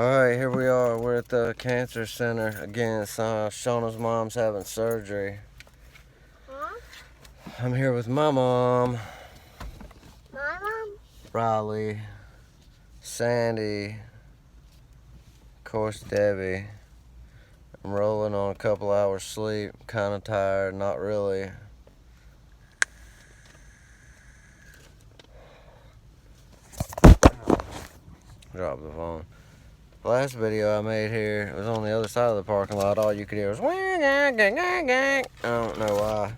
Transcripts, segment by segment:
Alright, here we are. We're at the cancer center. Again, Shauna's mom's having surgery. Huh? I'm here with my mom, My mom? Riley, Sandy, of course, Debbie. I'm rolling on a couple hours sleep. Kind of tired, not really. Drop the phone. The last video I made here was on the other side of the parking lot. All you could hear was gang, gang, gang, gang. I don't know why.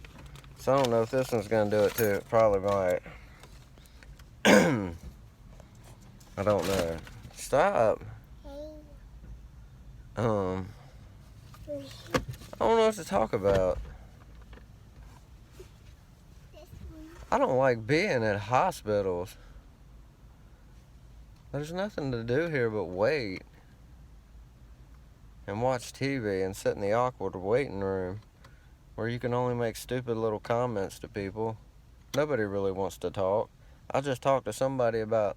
So I don't know if this one's gonna do it too. It probably might. I don't know. Stop. Hey. I don't know what to talk about. I don't like being at hospitals. There's nothing to do here but wait and watch TV and sit in the awkward waiting room where you can only make stupid little comments to people. Nobody really wants to talk. I just talked to somebody about,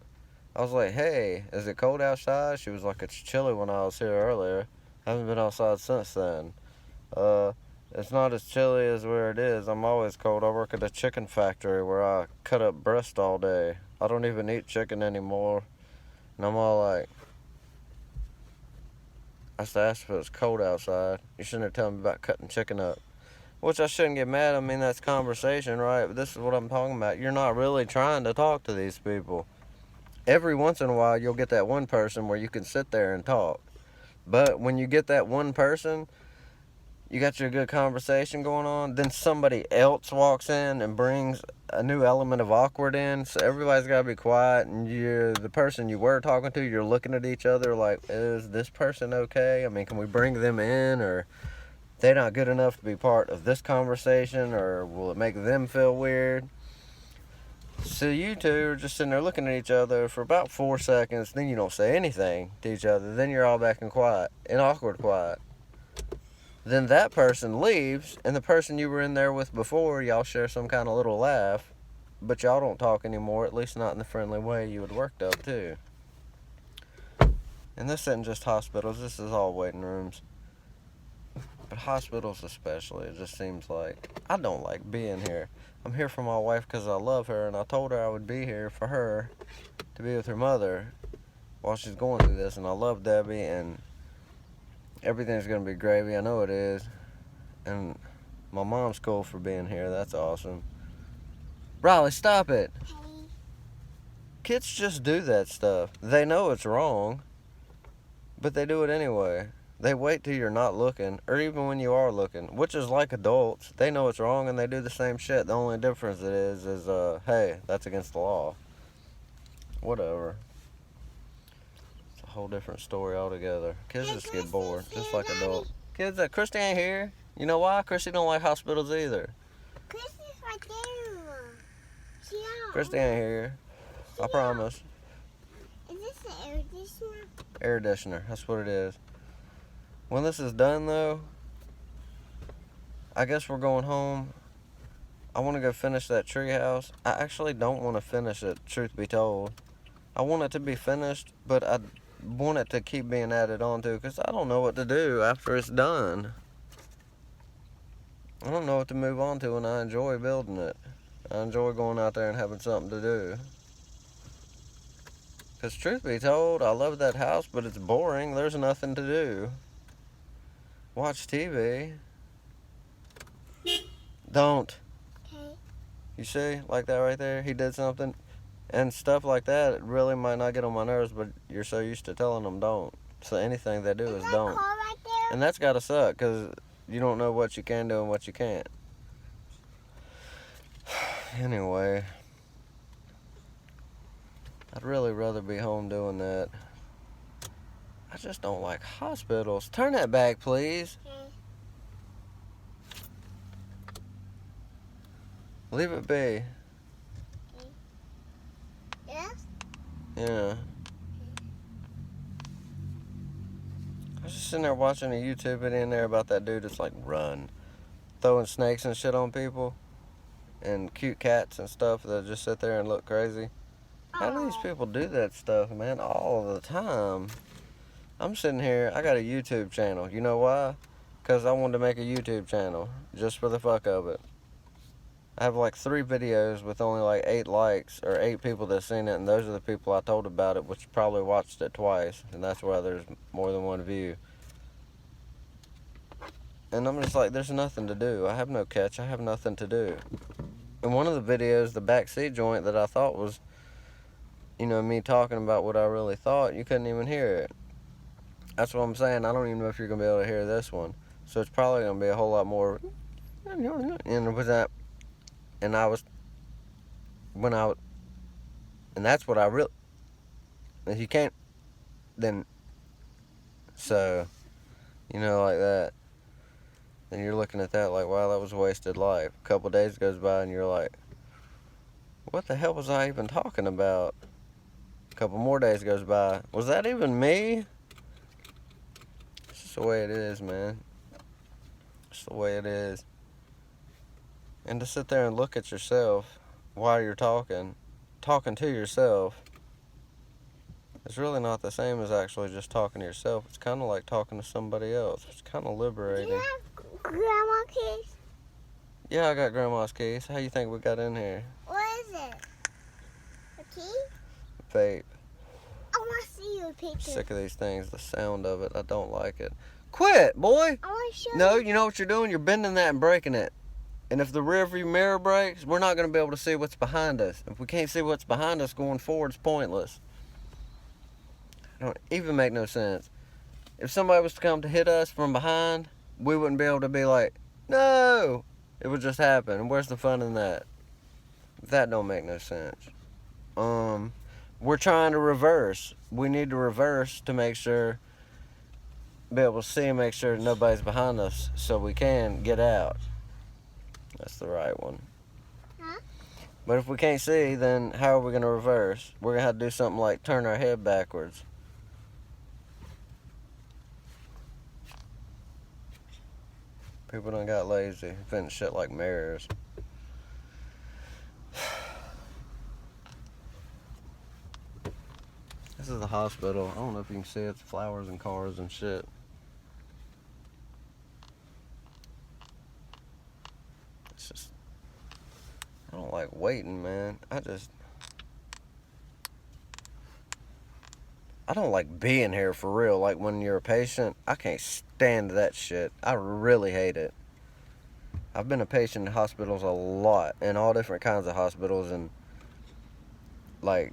I was like, hey, is it cold outside? She was like, it's chilly when I was here earlier. I haven't been outside since then. It's not as chilly as where it is. I'm always cold. I work at a chicken factory where I cut up breast all day. I don't even eat chicken anymore. And I'm all like, I just asked if it was cold outside. You shouldn't have told me about cutting chicken up. Which I shouldn't get mad. I mean, that's conversation, right? But this is what I'm talking about. You're not really trying to talk to these people. Every once in a while, you'll get that one person where you can sit there and talk. But when you get that one person, you got your good conversation going on, then somebody else walks in and brings a new element of awkward in, so everybody's got to be quiet, and the person you were talking to, you're looking at each other like, is this person okay? I mean, can we bring them in, or they not good enough to be part of this conversation, or will it make them feel weird? So you two are just sitting there looking at each other for about 4 seconds, then you don't say anything to each other, then you're all back in quiet, in awkward quiet. Then that person leaves, and the person you were in there with before, y'all share some kind of little laugh, but y'all don't talk anymore, at least not in the friendly way you had worked up to. And this isn't just hospitals, this is all waiting rooms. But hospitals especially, it just seems like, I don't like being here. I'm here for my wife because I love her, and I told her I would be here for her, to be with her mother, while she's going through this, and I love Debbie, and everything's going to be gravy, I know it is. And my mom's cool for being here, that's awesome. Riley, stop it. Hey. Kids just do that stuff. They know it's wrong, but they do it anyway. They wait till you're not looking, or even when you are looking, which is like adults. They know it's wrong and they do the same shit. The only difference it is hey, that's against the law. Whatever. It's a whole different story altogether. Kids just get bored, just like adults. Kids, Christy ain't here. You know why? Christy don't like hospitals either. Christy's right there. She don't. Christy ain't here. I promise. Is this the air conditioner? Air conditioner, that's what it is. When this is done though, I guess we're going home. I want to go finish that tree house. I actually don't want to finish it, truth be told. I want it to be finished, but I want it to keep being added on to because I don't know what to do after it's done. I don't know what to move on to, and I enjoy building it. I enjoy going out there and having something to do. Because truth be told, I love that house, but it's boring. There's nothing to do. Watch TV. Don't. Okay. You see? Like that right there? He did something. And stuff like that, it really might not get on my nerves, but you're so used to telling them don't. So anything they do is that don't. car right there? And that's gotta suck, because you don't know what you can do and what you can't. Anyway. I'd really rather be home doing that. I just don't like hospitals. Turn that back, please. Okay. Leave it be. Yes? Yeah. I was just sitting there watching a YouTube video in there about that dude that's like, run. Throwing snakes and shit on people. And cute cats and stuff that just sit there and look crazy. How do these people do that stuff, man, all the time? I'm sitting here, I got a YouTube channel. You know why? Because I wanted to make a YouTube channel just for the fuck of it. I have like 3 videos with only like 8 likes or 8 people that seen it, and those are the people I told about it, which probably watched it twice, and that's why there's more than one view. And I'm just like, there's nothing to do. I have no catch. I have nothing to do. And one of the videos, the backseat joint that I thought was, me talking about what I really thought, you couldn't even hear it. That's what I'm saying. I don't even know if you're going to be able to hear this one. So it's probably going to be a whole lot more. And with that, and that's what I really, if you can't, then, so, like that. Then you're looking at that like, wow, that was a wasted life. A couple days goes by and you're like, what the hell was I even talking about? A couple more days goes by. Was that even me? It's just the way it is, man. It's the way it is. And to sit there and look at yourself while you're talking to yourself, it's really not the same as actually just talking to yourself. It's kind of like talking to somebody else. It's kind of liberating. Do you have grandma keys? Yeah, I got grandma's keys. How you think we got in here? What is it? A key? Vape. I want to see your picture. Sick of these things. The sound of it. I don't like it. Quit, boy! I want to show No, you. you know what you're doing? You're bending that and breaking it. And if the rearview mirror breaks, we're not going to be able to see what's behind us. If we can't see what's behind us, going forward is pointless. It don't even make no sense. If somebody was to come to hit us from behind, we wouldn't be able to be like, no! It would just happen. And where's the fun in that? That don't make no sense. We're trying to reverse. We need to reverse to make sure, be able to see and make sure nobody's behind us so we can get out. That's the right one. Huh? But if we can't see, then how are we going to reverse? We're going to have to do something like turn our head backwards. People done got lazy, inventing shit like mirrors. This is the hospital. I don't know if you can see it. It's flowers and cars and shit. It's just, I don't like waiting, man. I don't like being here for real. Like when you're a patient, I can't stand that shit. I really hate it. I've been a patient in hospitals a lot, in all different kinds of hospitals, and like,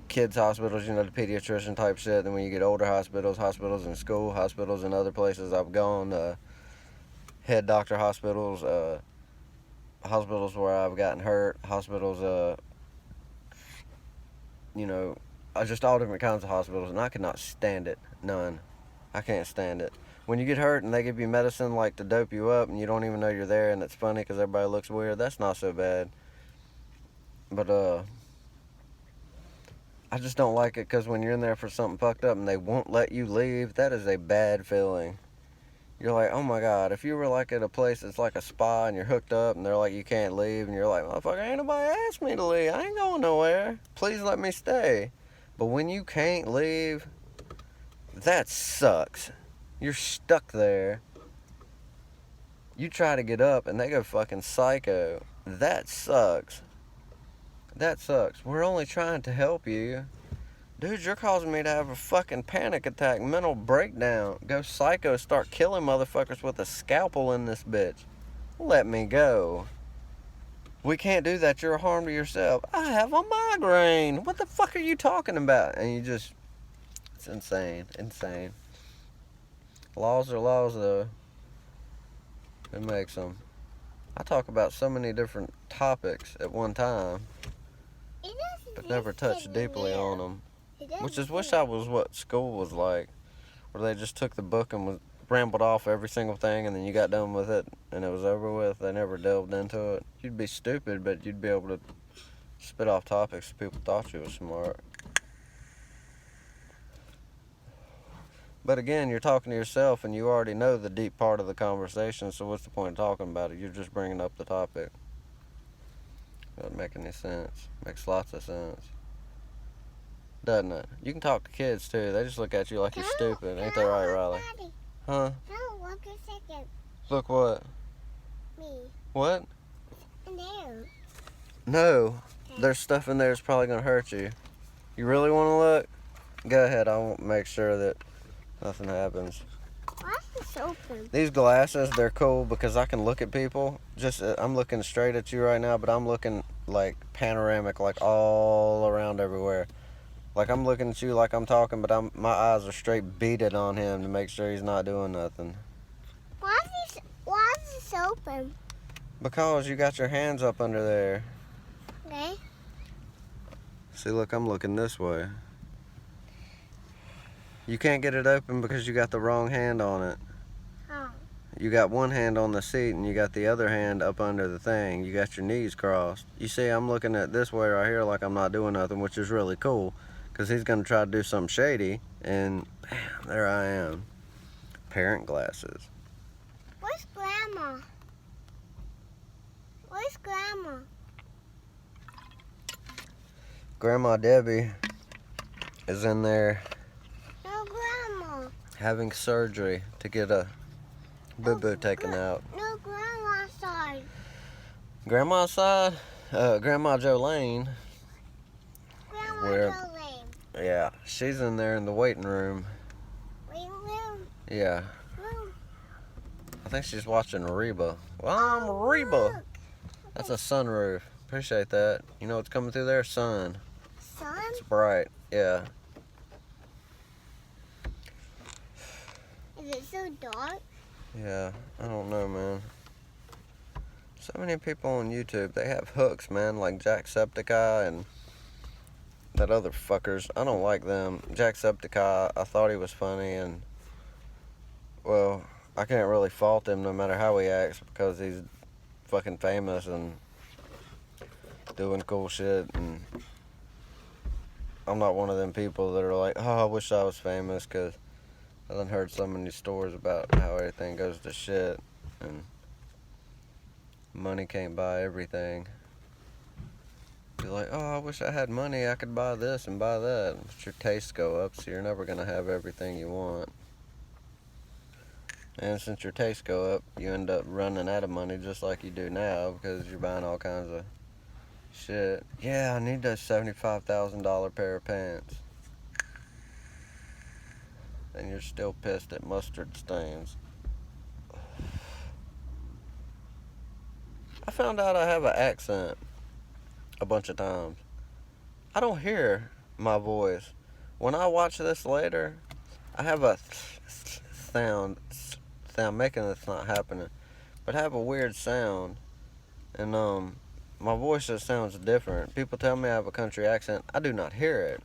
kids hospitals, the pediatrician type shit. Then when you get older hospitals in school, hospitals in other places I've gone, head doctor hospitals, hospitals where I've gotten hurt, hospitals, just all different kinds of hospitals, and I could not stand it. None. I can't stand it. When you get hurt and they give you medicine like to dope you up and you don't even know you're there and it's funny because everybody looks weird, that's not so bad. But, I just don't like it because when you're in there for something fucked up and they won't let you leave, that is a bad feeling. You're like, oh my God, if you were like at a place that's like a spa and you're hooked up and they're like, you can't leave, and you're like, motherfucker, ain't nobody asked me to leave. I ain't going nowhere. Please let me stay. But when you can't leave, that sucks. You're stuck there. You try to get up and they go fucking psycho. That sucks. That sucks. We're only trying to help you. Dude, you're causing me to have a fucking panic attack, mental breakdown, go psycho, start killing motherfuckers with a scalpel in this bitch. Let me go. We can't do that. You're a harm to yourself. I have a migraine. What the fuck are you talking about? And it's insane. Insane. Laws are laws, though. Who makes them? I talk about so many different topics at one time, but never touch deeply on them. Which is, wish I was what school was like, where they just took the book and rambled off every single thing and then you got done with it and it was over with. They never delved into it. You'd be stupid, but you'd be able to spit off topics if people thought you were smart. But again, you're talking to yourself and you already know the deep part of the conversation, so what's the point of talking about it? You're just bringing up the topic. Doesn't make any sense. Makes lots of sense. doesn't it? You can talk to kids too. They just look at you like you're stupid. Ain't that right, Riley? Daddy, Huh? no, look a second. Look what? Me. What? In there. No. There's stuff in there that's probably gonna hurt you. You really want to look? Go ahead. I won't make sure that nothing happens. Why is this open? These glasses, they're cool because I can look at people. Just I'm looking straight at you right now, but I'm looking like panoramic, like all around everywhere. Like I'm looking at you like I'm talking, but my eyes are straight beaded on him to make sure he's not doing nothing. Why is this open? Because you got your hands up under there. Okay. See, look, I'm looking this way. You can't get it open because you got the wrong hand on it. Oh. You got one hand on the seat and you got the other hand up under the thing. You got your knees crossed. You see, I'm looking at this way right here like I'm not doing nothing, which is really cool because he's going to try to do something shady, and bam, there I am. Parent glasses. Where's Grandma? Where's Grandma? Grandma Debbie is in there No Grandma. having surgery to get a boo-boo taken out. No Grandma side. Grandma's side, Grandma Jolene, Grandma Where- Jolene. yeah, she's in there in the waiting room. Wait, room. Yeah, Room. I think she's watching Reba. Well, Reba. Look. That's a sunroof. Appreciate that. You know what's coming through there? Sun. Sun? It's bright. Yeah. Is it so dark? Yeah. I don't know, man. So many people on YouTube, they have hooks, man, like Jacksepticeye and that other fuckers. I don't like them. Jacksepticeye, I thought he was funny, and well, I can't really fault him no matter how he acts because he's fucking famous and doing cool shit, and I'm not one of them people that are like, oh, I wish I was famous, because I done heard so many stories about how everything goes to shit and money can't buy everything. Be like, oh, I wish I had money, I could buy this and buy that. But your tastes go up, so you're never gonna have everything you want. And since your tastes go up, you end up running out of money just like you do now because you're buying all kinds of shit. Yeah, I need that $75,000 pair of pants. And you're still pissed at mustard stains. I found out I have an accent a bunch of times. I don't hear my voice. When I watch this later, I have a sound. I'm making it's not happening, but I have a weird sound, and my voice just sounds different. People tell me I have a country accent. I do not hear it.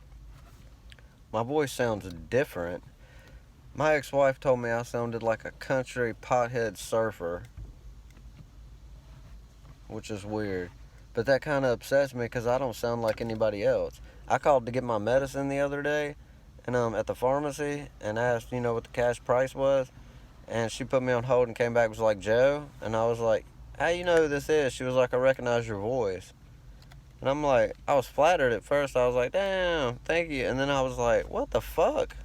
My voice sounds different. My ex-wife told me I sounded like a country pothead surfer, which is weird, but that kind of upsets me because I don't sound like anybody else. I called to get my medicine the other day, and at the pharmacy, and asked, what the cash price was. And she put me on hold and came back and was like, Joe? And I was like, how you know who this is? She was like, I recognize your voice. And I'm like, I was flattered at first. I was like, damn, thank you. And then I was like, what the fuck?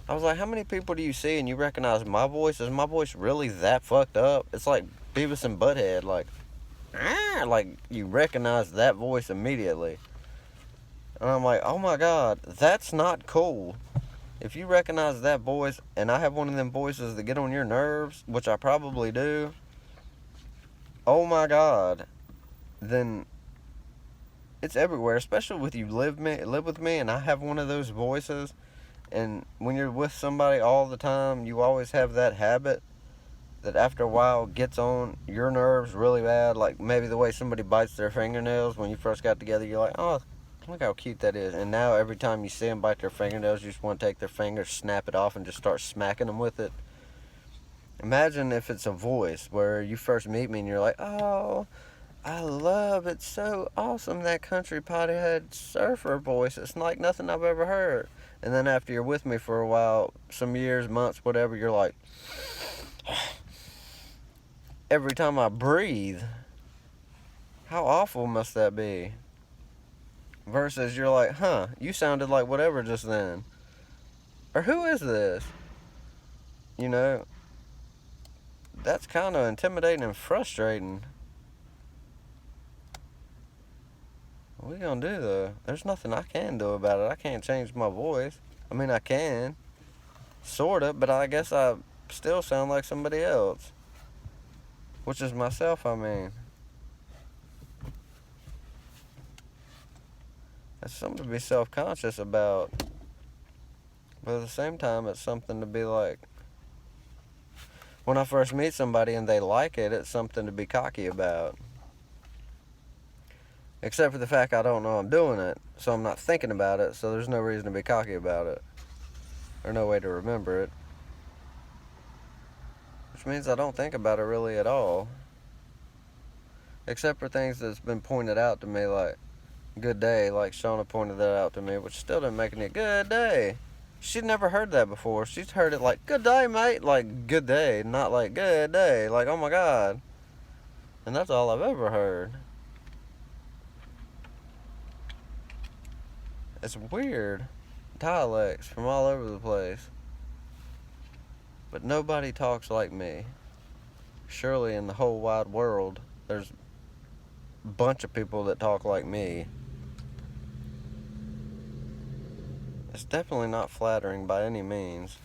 I was like, how many people do you see and you recognize my voice? Is my voice really that fucked up? It's like Beavis and Butthead, like you recognize that voice immediately. And I'm like, oh my God, that's not cool. If you recognize that voice, and I have one of them voices that get on your nerves, which I probably do, oh my God, then it's everywhere, especially with you live with me, and I have one of those voices, and when you're with somebody all the time, you always have that habit that after a while gets on your nerves really bad, like maybe the way somebody bites their fingernails when you first got together, you're like, oh, look how cute that is. And now every time you see them bite their fingernails, you just want to take their fingers, snap it off, and just start smacking them with it. Imagine if it's a voice where you first meet me and you're like, oh, I love it. So awesome, that country pothead surfer voice. It's like nothing I've ever heard. And then after you're with me for a while, some years, months, whatever, you're like, every time I breathe. How awful must that be? versus you're like, huh, you sounded like whatever just then. Or who is this? You know, that's kind of intimidating and frustrating. What are you gonna do though? There's nothing I can do about it. I can't change my voice. I mean, I can, sorta, but I guess I still sound like somebody else. Which is myself, I mean. That's something to be self-conscious about. But at the same time, it's something to be like, when I first meet somebody and they like it, it's something to be cocky about. Except for the fact I don't know I'm doing it, so I'm not thinking about it, so there's no reason to be cocky about it. Or no way to remember it. Which means I don't think about it really at all. Except for things that's been pointed out to me, like, good day, like Shauna pointed that out to me, which still didn't make any good day. She'd never heard that before. She's heard it like, good day, mate, like, good day, not like, good day, like, oh my God. And that's all I've ever heard. It's weird. Dialects from all over the place. But nobody talks like me. Surely in the whole wide world, there's a bunch of people that talk like me. It's definitely not flattering by any means.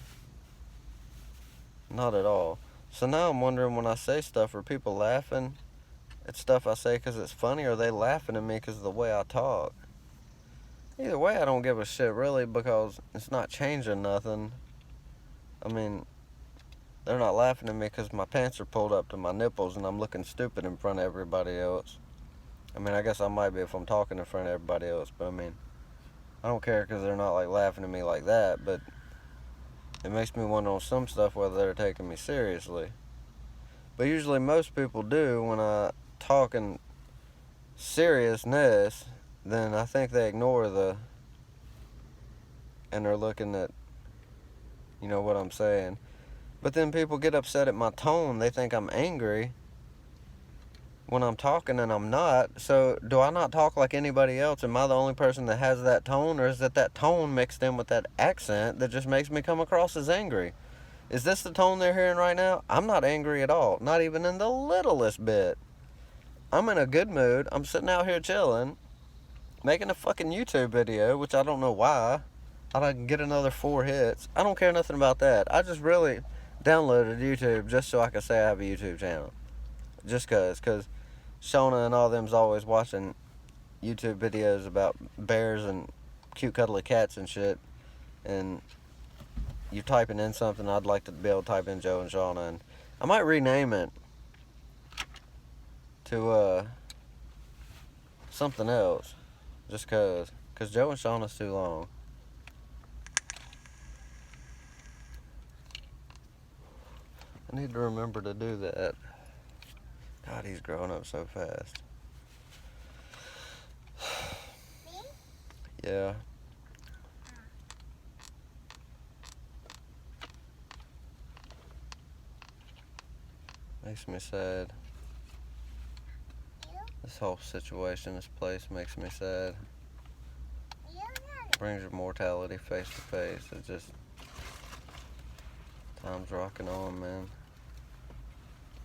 Not at all. So now I'm wondering, when I say stuff, are people laughing at stuff I say because it's funny, or are they laughing at me because of the way I talk? Either way, I don't give a shit really, because it's not changing nothing. I mean, they're not laughing at me because my pants are pulled up to my nipples and I'm looking stupid in front of everybody else. I mean, I guess I might be if I'm talking in front of everybody else, but I mean, I don't care because they're not like laughing at me like that, but it makes me wonder on some stuff whether they're taking me seriously. But usually most people do. When I talk in seriousness, then I think they ignore and they're looking at, you know, what I'm saying. But then people get upset at my tone. They think I'm angry when I'm talking, and I'm not. So do I not talk like anybody else? Am I the only person that has that tone, or is it that tone mixed in with that accent that just makes me come across as angry? Is this the tone they're hearing right now? I'm not angry at all, not even in the littlest bit. I'm in a good mood. I'm sitting out here chilling, making a fucking YouTube video, which I don't know why. I can get another 4 hits. I don't care nothing about that. I just really downloaded YouTube just so I could say I have a YouTube channel. Just because Shauna and all them's always watching YouTube videos about bears and cute cuddly cats and shit. And you're typing in something, I'd like to be able to type in Joe and Shauna. And I might rename it to something else. Just because Joe and Shauna's too long. I need to remember to do that. God, he's growing up so fast. Me? Yeah. Makes me sad. You? This whole situation, this place makes me sad. You got Brings your mortality face to face. It's just, time's rocking on, man.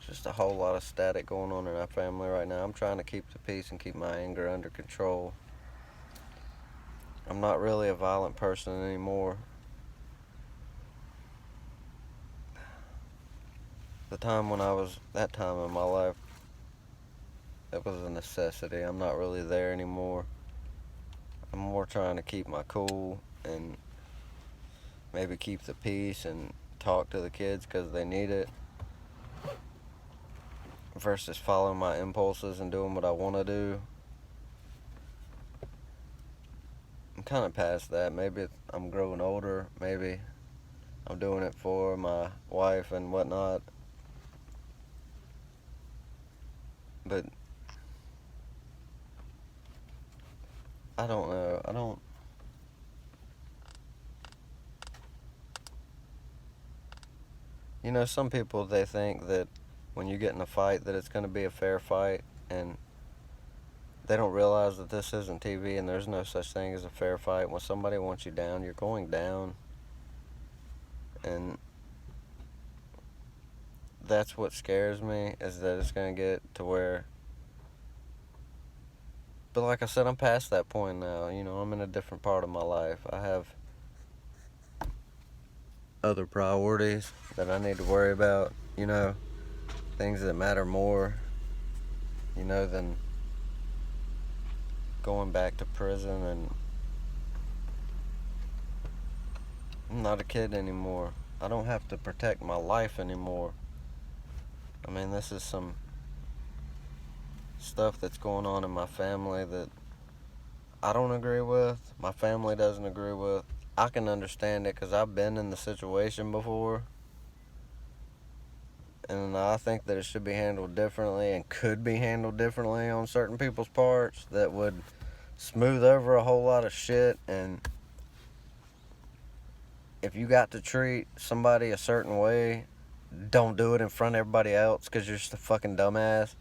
Just a whole lot of static going on in our family right now. I'm trying to keep the peace and keep my anger under control. I'm not really a violent person anymore. The time when I was, that time in my life, it was a necessity. I'm not really there anymore. I'm more trying to keep my cool and maybe keep the peace and talk to the kids because they need it, versus following my impulses and doing what I want to do. I'm kind of past that. Maybe I'm growing older. Maybe I'm doing it for my wife and whatnot. But I don't know. You know, some people, they think that when you get in a fight that it's going to be a fair fight, and They don't realize that this isn't TV and there's no such thing as a fair fight. When somebody wants you down, you're going down. And that's what scares me, is that it's going to get to where... But like I said, I'm past that point now. You know, I'm in a different part of my life. I have other priorities that I need to worry about, you know, things that matter more, you know, than going back to prison. And I'm not a kid anymore. I don't have to protect my life anymore. I mean, this is some stuff that's going on in my family that I don't agree with, my family doesn't agree with. I can understand it because I've been in the situation before, and I think that it should be handled differently and could be handled differently on certain people's parts that would smooth over a whole lot of shit. And if you got to treat somebody a certain way, don't do it in front of everybody else because you're just a fucking dumbass.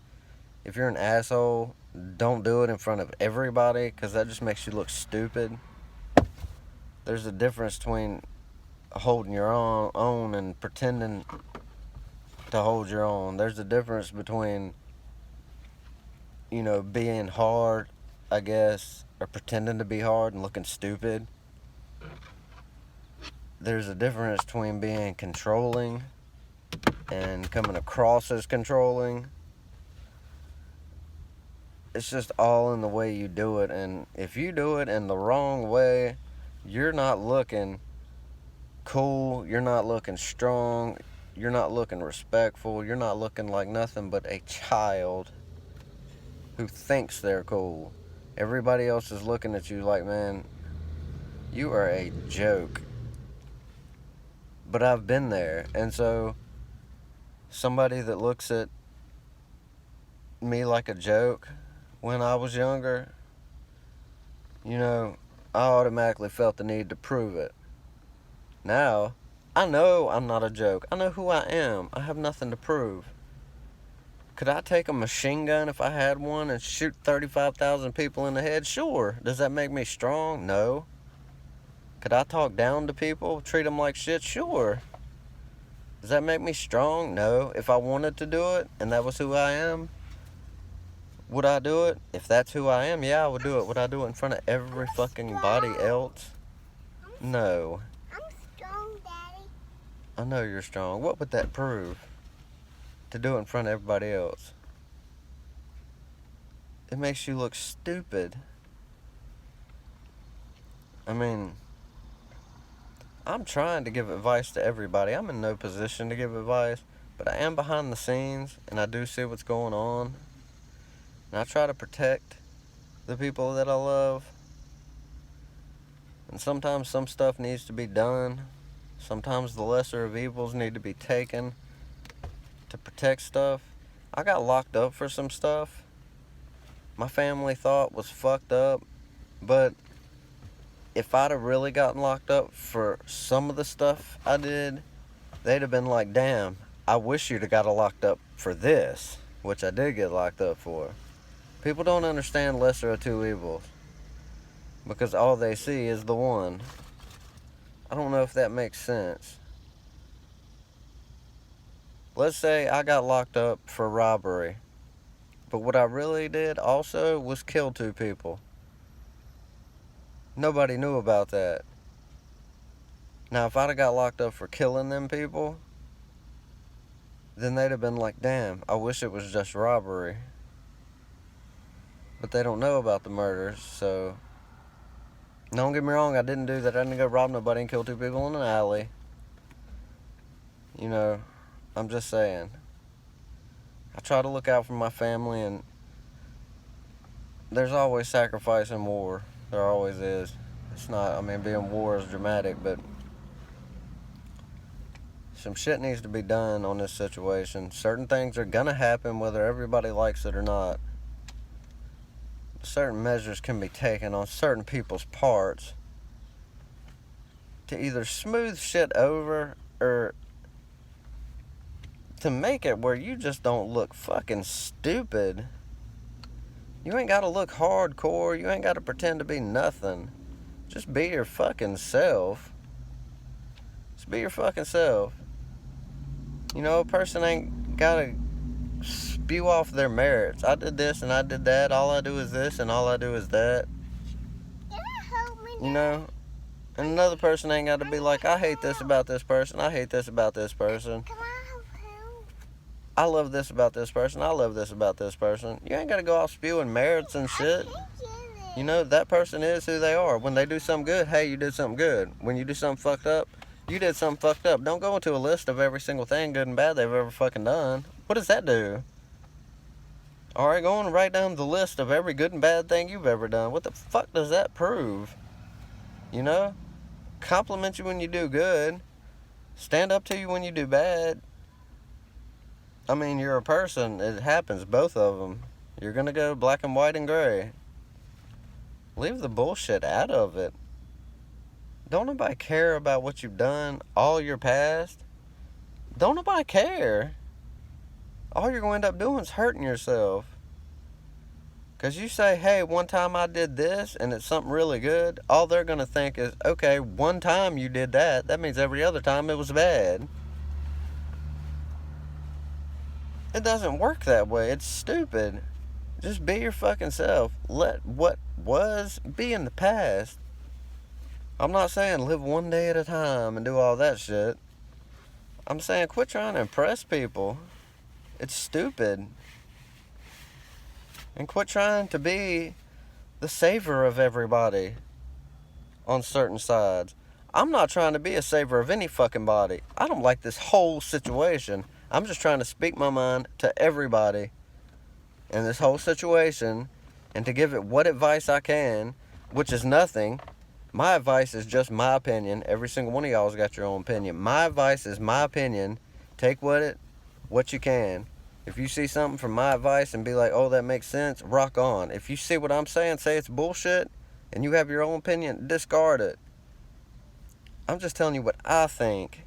If you're an asshole, don't do it in front of everybody because that just makes you look stupid. There's a difference between holding your own and pretending to hold your own. There's a difference between, you know, being hard, I guess, or pretending to be hard and looking stupid. There's a difference between being controlling and coming across as controlling. It's just all in the way you do it. And if you do it in the wrong way, you're not looking cool, you're not looking strong, you're not looking respectful, you're not looking like nothing but a child who thinks they're cool. Everybody else is looking at you like, man, you are a joke. But I've been there, and so somebody that looks at me like a joke when I was younger, you know, I automatically felt the need to prove it. Now, I know I'm not a joke. I know who I am. I have nothing to prove. Could I take a machine gun if I had one and shoot 35,000 people in the head? Sure. Does that make me strong? No. Could I talk down to people, treat them like shit? Sure. Does that make me strong? No. If I wanted to do it and that was who I am, would I do it? If that's who I am, yeah, I would do it. Would I do it in front of every fucking body else? No. I'm strong, Daddy. I know you're strong. What would that prove? To do it in front of everybody else. It makes you look stupid. I mean, I'm trying to give advice to everybody. I'm in no position to give advice, but I am behind the scenes and I do see what's going on. And I try to protect the people that I love. And sometimes some stuff needs to be done. Sometimes the lesser of evils need to be taken to protect stuff. I got locked up for some stuff my family thought was fucked up, but if I'd have really gotten locked up for some of the stuff I did, they'd have been like, damn, I wish you'd have got locked up for this, which I did get locked up for. People don't understand lesser of two evils because all they see is the one. I don't know if that makes sense. Let's say I got locked up for robbery, but what I really did also was kill 2 people. Nobody knew about that. Now, if I'd have got locked up for killing them people, then they'd have been like, damn, I wish it was just robbery. But they don't know about the murders, so... Don't get me wrong, I didn't do that. I didn't go rob nobody and kill 2 people in an alley. You know, I'm just saying. I try to look out for my family, and there's always sacrifice in war. There always is. It's not, I mean, being war is dramatic, but some shit needs to be done on this situation. Certain things are gonna happen whether everybody likes it or not. Certain measures can be taken on certain people's parts to either smooth shit over or to make it where you just don't look fucking stupid You ain't gotta look hardcore. You ain't gotta pretend to be nothing. Just be your fucking self. Just be your fucking self. You know, a person ain't gotta spew off their merits. I did this and I did that. All I do is this and all I do is that. Can I help me You know? And another person ain't gotta be like, I hate this about this person. I hate this about this person. Can I help him? I love this about this person. I love this about this person. You ain't gotta go off spewing merits and shit. You know, that person is who they are. When they do something good, hey, you did something good. When you do something fucked up, you did something fucked up. Don't go into a list of every single thing, good and bad, they've ever fucking done. What does that do? Alright, go on and write down the list of every good and bad thing you've ever done. What the fuck does that prove? You know? Compliment you when you do good. Stand up to you when you do bad. I mean, you're a person. It happens, both of them. You're gonna go black and white and gray. Leave the bullshit out of it. Don't nobody care about what you've done, all your past. Don't nobody care. All you're going to end up doing is hurting yourself. Because you say, hey, one time I did this and it's something really good, all they're going to think is, okay, one time you did that, that means every other time it was bad. It doesn't work that way. It's stupid. Just be your fucking self. Let what was be in the past. I'm not saying live one day at a time and do all that shit. I'm saying quit trying to impress people. It's stupid. And quit trying to be the savior of everybody on certain sides. I'm not trying to be a savior of any fucking body. I don't like this whole situation. I'm just trying to speak my mind to everybody in this whole situation and to give it what advice I can, which is nothing. My advice is just my opinion. Every single one of y'all's got your own opinion. My advice is my opinion. Take what you can. If you see something from my advice and be like, oh, that makes sense, rock on. If you see what I'm saying, say it's bullshit, and you have your own opinion, discard it. I'm just telling you what I think.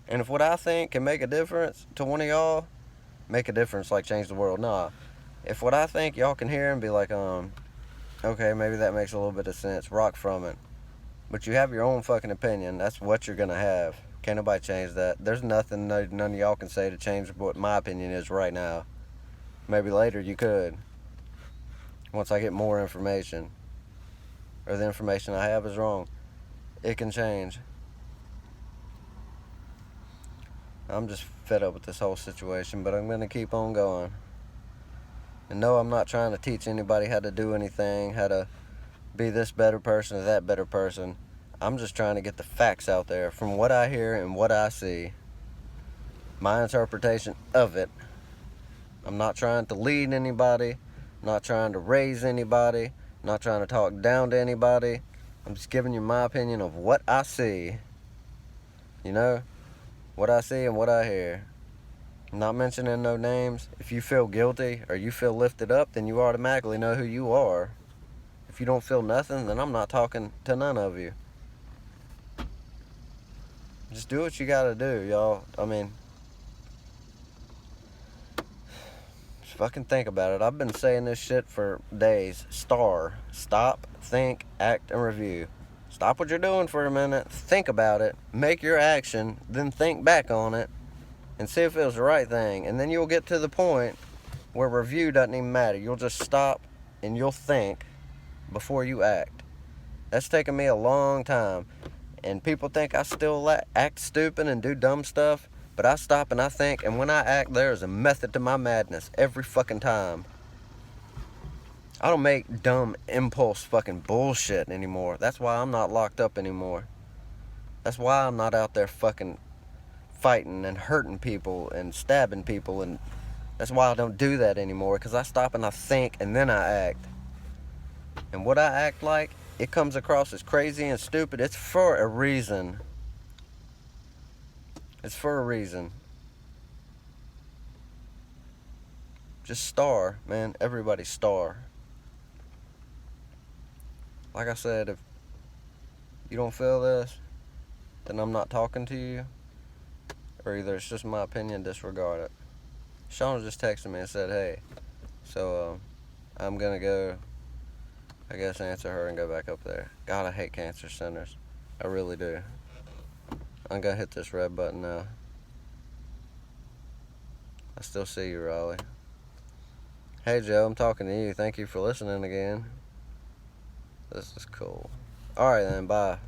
And if what I think can make a difference to one of y'all, make a difference, like change the world. Nah. If what I think y'all can hear and be like, okay, maybe that makes a little bit of sense, rock from it. But you have your own fucking opinion. That's what you're gonna have. Can't nobody change that. There's nothing none of y'all can say to change what my opinion is right now. Maybe later you could. Once I get more information. Or the information I have is wrong. It can change. I'm just fed up with this whole situation, but I'm gonna keep on going. And no, I'm not trying to teach anybody how to do anything, how to be this better person or that better person. I'm just trying to get the facts out there from what I hear and what I see. My interpretation of it. I'm not trying to lead anybody, not trying to raise anybody, not trying to talk down to anybody. I'm just giving you my opinion of what I see. You know? What I see and what I hear. I'm not mentioning no names. If you feel guilty or you feel lifted up, then you automatically know who you are. If you don't feel nothing, then I'm not talking to none of you. Just do what you gotta do, y'all. I mean, just fucking think about it. I've been saying this shit for days. Stop, think, act, and review. Stop what you're doing for a minute. Think about it. Make your action. Then think back on it. And see if it was the right thing. And then you'll get to the point where review doesn't even matter. You'll just stop and you'll think before you act. That's taken me a long time. And people think I still act stupid and do dumb stuff. But I stop and I think. And when I act, there's a method to my madness every fucking time. I don't make dumb impulse fucking bullshit anymore. That's why I'm not locked up anymore. That's why I'm not out there fucking fighting and hurting people and stabbing people, and that's why I don't do that anymore, because I stop and I think and then I act. And what I act like, it comes across as crazy and stupid. It's for a reason. It's for a reason. Just star, man. Everybody star. Like I said, if you don't feel this, then I'm not talking to you. Or either it's just my opinion, disregard it. Sean just texted me and said, hey, so I'm gonna go, I guess, answer her and go back up there. God, I hate cancer centers. I really do. I'm gonna hit this red button now. I still see you, Raleigh. Hey, Joe, I'm talking to you. Thank you for listening again. This is cool. Alright then, bye.